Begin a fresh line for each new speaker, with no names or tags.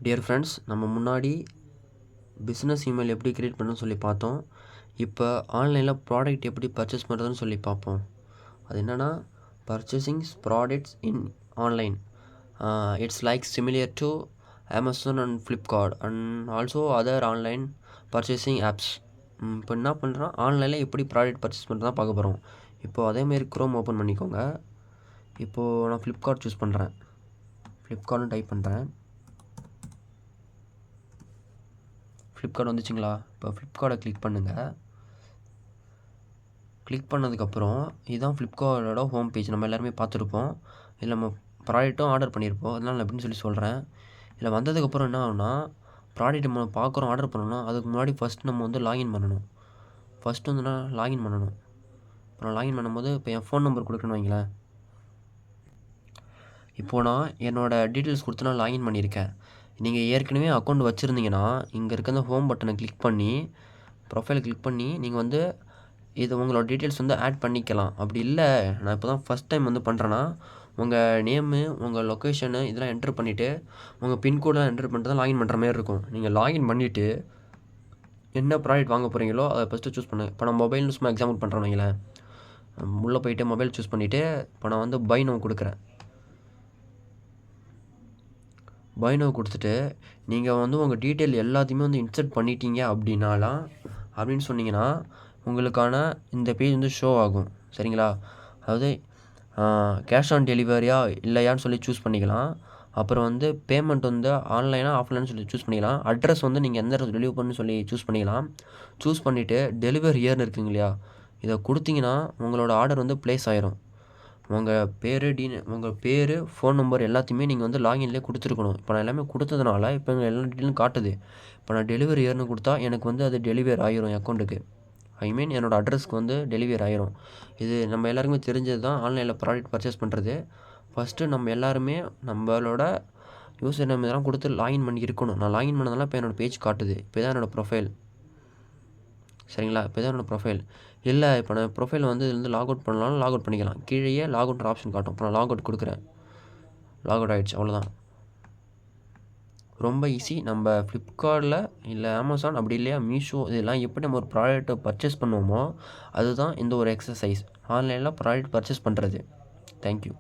Dear friends, நம்ம முன்னாடி business email எப்படி கிரியேட் பண்ணணும்னு சொல்லி பார்த்தோம். இப்போ ஆன்லைனில் ப்ராடக்ட் எப்படி பர்ச்சேஸ் பண்ணுறதுன்னு சொல்லி பார்ப்போம். அது என்னென்னா, purchasings products in online. It's like similar to Amazon and Flipkart and also other online purchasing apps. இப்போ என்ன பண்ணுறோம், ஆன்லைனில் எப்படி ப்ராடக்ட் பர்ச்சேஸ் பண்ணுறதா பார்க்க போகிறோம். இப்போது அதேமாரி க்ரோம் ஓப்பன் பண்ணிக்கோங்க. இப்போது நான் ஃப்ளிப்கார்ட் சூஸ் பண்ணுறேன். ஃப்ளிப்கார்ட்னு டைப் பண்ணுறேன். ஃப்ளிப்கார்ட் வந்துச்சுங்களா? இப்போ ஃப்ளிப்கார்ட்டை கிளிக் பண்ணுங்கள். கிளிக் பண்ணதுக்கப்புறம் இதுதான் ஃப்ளிப்கார்ட்டோட ஹோம் பேஜ். நம்ம எல்லாருமே பார்த்துருப்போம். இதில் நம்ம ப்ராடக்ட்டும் ஆர்டர் பண்ணியிருப்போம். அதனால் நான் எப்படின்னு சொல்லி சொல்கிறேன். இதில் வந்ததுக்கப்புறம் என்ன ஆகுனா, ப்ராடக்ட் நம்ம பார்க்குறோம், ஆர்டர் பண்ணணும்னா அதுக்கு முன்னாடி ஃபஸ்ட் நம்ம வந்து லாகின் பண்ணணும். ஃபஸ்ட்டு வந்து நான் லாகின் பண்ணணும். இப்போ நான் லாகின் பண்ணும்போது இப்போ என் ஃபோன் நம்பர் கொடுக்குறேன்னு வைங்களேன். இப்போது நான் என்னோடய டீட்டெயில்ஸ் கொடுத்து நான் லாகின் பண்ணியிருக்கேன். நீங்கள் ஏற்கனவே அக்கௌண்ட் வச்சுருந்தீங்கன்னா இங்கே இருக்க அந்த ஹோம் பட்டனை கிளிக் பண்ணி ப்ரொஃபைலை கிளிக் பண்ணி நீங்கள் வந்து இது உங்களோட டீட்டெயில்ஸ் வந்து ஆட் பண்ணிக்கலாம். அப்படி இல்லை, நான் இப்போ தான் ஃபஸ்ட் டைம் வந்து பண்ணுறேன்னா உங்கள் நேமு, உங்கள் லொக்கேஷனு இதெல்லாம் என்ட்ரு பண்ணிவிட்டு உங்கள் பின்கோடெலாம் என்ட்ரு பண்ணிட்டு தான் லாகின் பண்ணுற மாதிரி இருக்கும். நீங்கள் லாகின் பண்ணிவிட்டு என்ன ப்ராடக்ட் வாங்க போகிறீங்களோ அதை ஃபஸ்ட்டு சூஸ் பண்ணுங்கள். இப்போ நான் மொபைல்னு சும்மா எக்ஸாம்பிள் பண்ணுறேன் வைங்களேன். உள்ளே போய்ட்டு மொபைல் சூஸ் பண்ணிவிட்டு இப்போ நான் வந்து பை நவ் கொடுக்குறேன். பை நவ் கொடுத்துட்டு நீங்கள் வந்து உங்கள் டீட்டெயில் எல்லாத்தையுமே வந்து இன்சர்ட் பண்ணிட்டீங்க அப்படின்னு சொன்னீங்கன்னா உங்களுக்கான இந்த பேஜ் வந்து ஷோ ஆகும். சரிங்களா? அதாவது கேஷ் ஆன் டெலிவரியா இல்லையான்னு சொல்லி சூஸ் பண்ணிக்கலாம். அப்புறம் வந்து பேமெண்ட் வந்து ஆன்லைனா ஆஃப்லைன்னு சொல்லி சூஸ் பண்ணிக்கலாம். அட்ரஸ் வந்து நீங்கள் எந்த அட்ரஸ் டெலிவரி பண்ணணும்னு சொல்லி சூஸ் பண்ணிக்கலாம். சூஸ் பண்ணிவிட்டு டெலிவரி இயர்னு இருக்குங்க இல்லையா, இதை கொடுத்தீங்கன்னா உங்களோட ஆர்டர் வந்து ப்ளேஸ் ஆயிரும். உங்கள் பேர் ஃபோன் நம்பர் எல்லாத்தையுமே நீங்கள் வந்து லாகின்லேயே கொடுத்துருக்கணும். இப்போ நான் எல்லாமே கொடுத்ததுனால இப்போ எல்லா டீட்டெயிலும் காட்டுது. இப்போ நான் டெலிவரி இயர்னு கொடுத்தா எனக்கு வந்து அது டெலிவரி ஆயிரும் என் அக்கௌண்ட்டுக்கு. என்னோடய அட்ரஸ்க்கு வந்து டெலிவரி ஆயிரும். இது நம்ம எல்லாருக்குமே தெரிஞ்சது தான் ஆன்லைனில் ப்ராடக்ட் பர்ச்சேஸ் பண்ணுறது. ஃபஸ்ட்டு நம்ம எல்லாருமே நம்மளோட யூசர் நேம் இதெல்லாம் கொடுத்து லாகின் பண்ணி இருக்கணும். நான் லாகின் பண்ணதெல்லாம் இப்போ என்னோடய பேஜ் காட்டுது. இப்போ தான் என்னோடய ப்ரொஃபைல். சரிங்களா? இப்போ தான் என்னோடய ப்ரொஃபைல். இல்லை, இப்போ நான் ப்ரொஃபைல் வந்து இதுலேருந்து லாக் அவுட் பண்ணலாம்னு லாக் அவுட் பண்ணிக்கலாம். கீழேயே லாக் அவுட்ன்ற ஆப்ஷன் காட்டும். இப்போ நான் லாக் அவுட் கொடுக்குறேன். லாக் அவுட் ஆகிடுச்சு. அவ்வளோதான். ரொம்ப ஈஸி. நம்ம ஃப்ளிப்கார்ட்டில் இல்லை அமேசான் அப்படி இல்லையா மீஷோ இதெல்லாம் எப்படி நம்ம ஒரு ப்ராடக்ட்டை பர்ச்சேஸ் பண்ணுவோமோ அதுதான் இந்த ஒரு எக்ஸசைஸ். ஆன்லைனில் ப்ராடக்ட் பர்ச்சேஸ் பண்ணுறது. தேங்க்யூ.